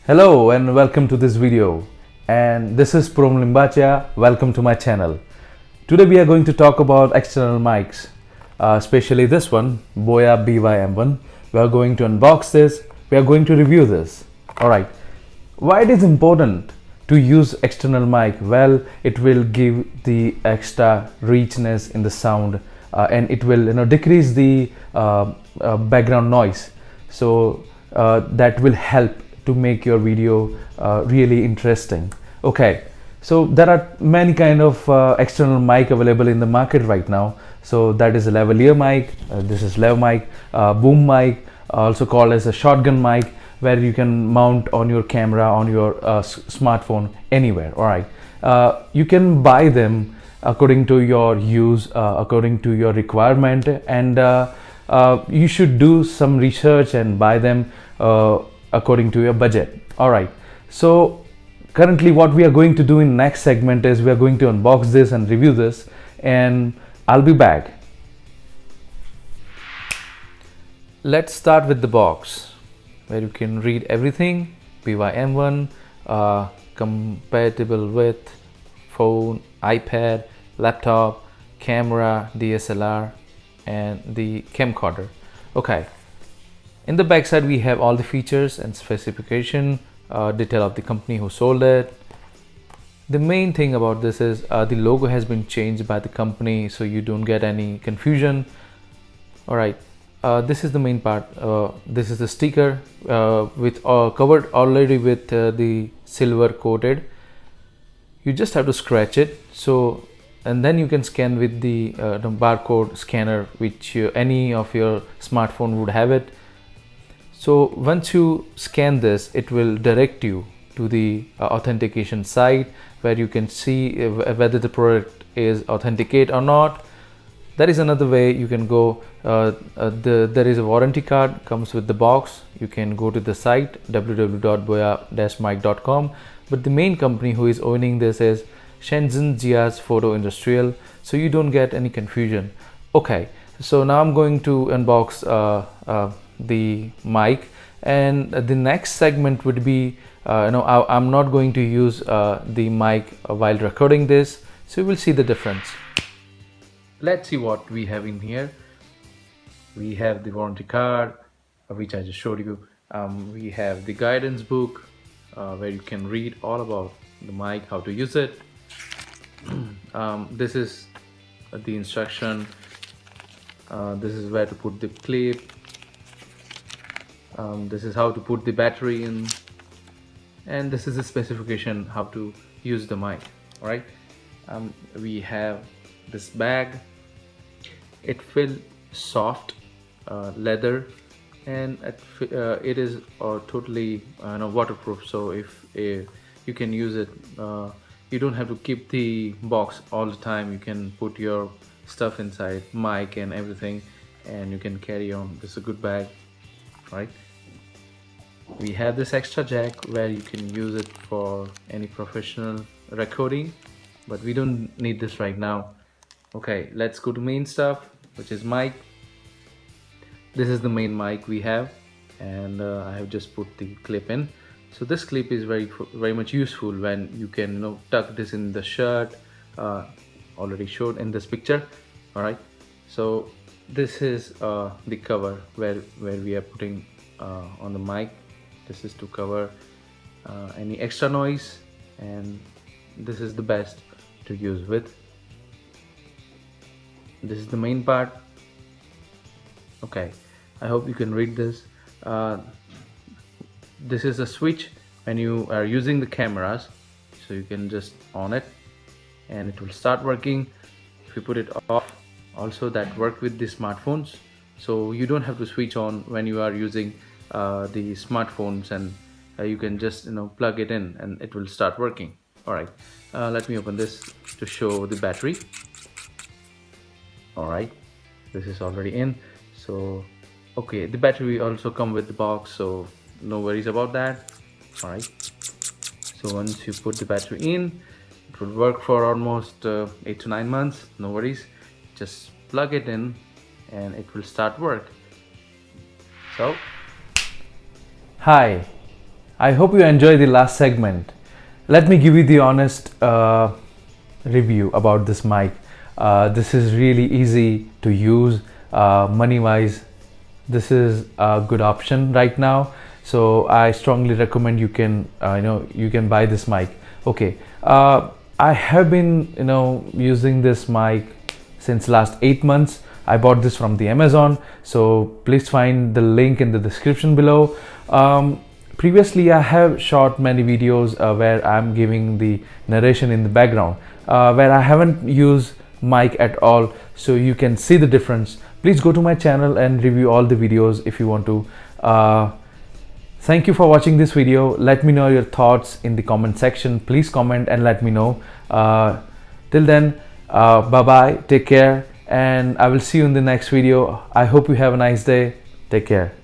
Hello and welcome to this video, and this is Purvam Limbachia. Welcome to my channel. Today we are going to talk about external mics, especially this one, Boya BY-M1. We are going to unbox this, we are going to review this. Alright, why it is important to use external mic? Well, it will give the extra richness in the sound and it will decrease the background noise. So that will help to make your video really interesting. Okay, so there are many kind of external mic available in the market right now. So that is a lavaliere mic, this is lav mic, boom mic, also called as a shotgun mic, where you can mount on your camera, on your smartphone, anywhere. All right, you can buy them according to your use, according to your requirement, and you should do some research and buy them according to your budget. All right, so currently what we are going to do in next segment is we are going to unbox this and review this, and I'll be back. Let's start with the box, where you can read everything. BY-M1, compatible with phone, iPad, laptop, camera, DSLR, and the camcorder. Okay, in the back side we have all the features and specification, detail of the company who sold it. The main thing about this is the logo has been changed by the company, so you don't get any confusion. All right, this is the main part. This is the sticker with covered already with the silver coated. You just have to scratch it, so and then you can scan with the barcode scanner, which any of your smartphone would have it. So once you scan this, it will direct you to the authentication site, where you can see whether the product is authenticate or not. That is another way you can go. There is a warranty card comes with the box. You can go to the site www.boya-mic.com, but the main company who is owning this is Shenzhen Jia's Photo Industrial, so you don't get any confusion. Okay, so now I'm going to unbox the mic, and the next segment would be I'm not going to use the mic while recording this, so you will see the difference. Let's see what we have in here. We have the warranty card, which I just showed you. We have the guidance book, where you can read all about the mic, how to use it. This is the instruction. This is where to put the clip. This is how to put the battery in, and this is the specification how to use the mic. All right, we have this bag. It feels soft leather, and it is totally waterproof, so if you can use it, you don't have to keep the box all the time. You can put your stuff inside, mic and everything, and you can carry on. This is a good bag, right? We have this extra jack where you can use it for any professional recording, but we don't need this right now. Okay, let's go to main stuff, which is mic. This is the main mic we have, and I have just put the clip in. So this clip is very much useful when you can tuck this in the shirt, already showed in this picture. All right, so this is the cover where we are putting on the mic. This is to cover any extra noise, and this is the best to use with. This is the main part. Okay, I hope you can read this. This is a switch when you are using the cameras, so you can just on it and it will start working. If you put it off, also that work with the smartphones, so you don't have to switch on when you are using the smartphones, and you can just plug it in and it will start working. All right, let me open this to show the battery. All right, this is already in. So okay, the battery also come with the box, so no worries about that. All right, so once you put the battery in, it will work for almost 8 to 9 months. No worries, just plug it in and it will start work. So hi, I hope you enjoy the last segment. Let me give you the honest review about this mic. This is really easy to use. Money wise, this is a good option right now, so I strongly recommend you can you can buy this mic. Okay, I have been using this mic since last 8 months. I bought this from the Amazon, so please find the link in the description below. Previously I have shot many videos where I'm giving the narration in the background, where I haven't used mic at all, so you can see the difference. Please go to my channel and review all the videos if you want to. Thank you for watching this video. Let me know your thoughts in the comment section. Please comment and let me know. Till then, bye bye, take care, and I will see you in the next video. I hope you have a nice day. Take care.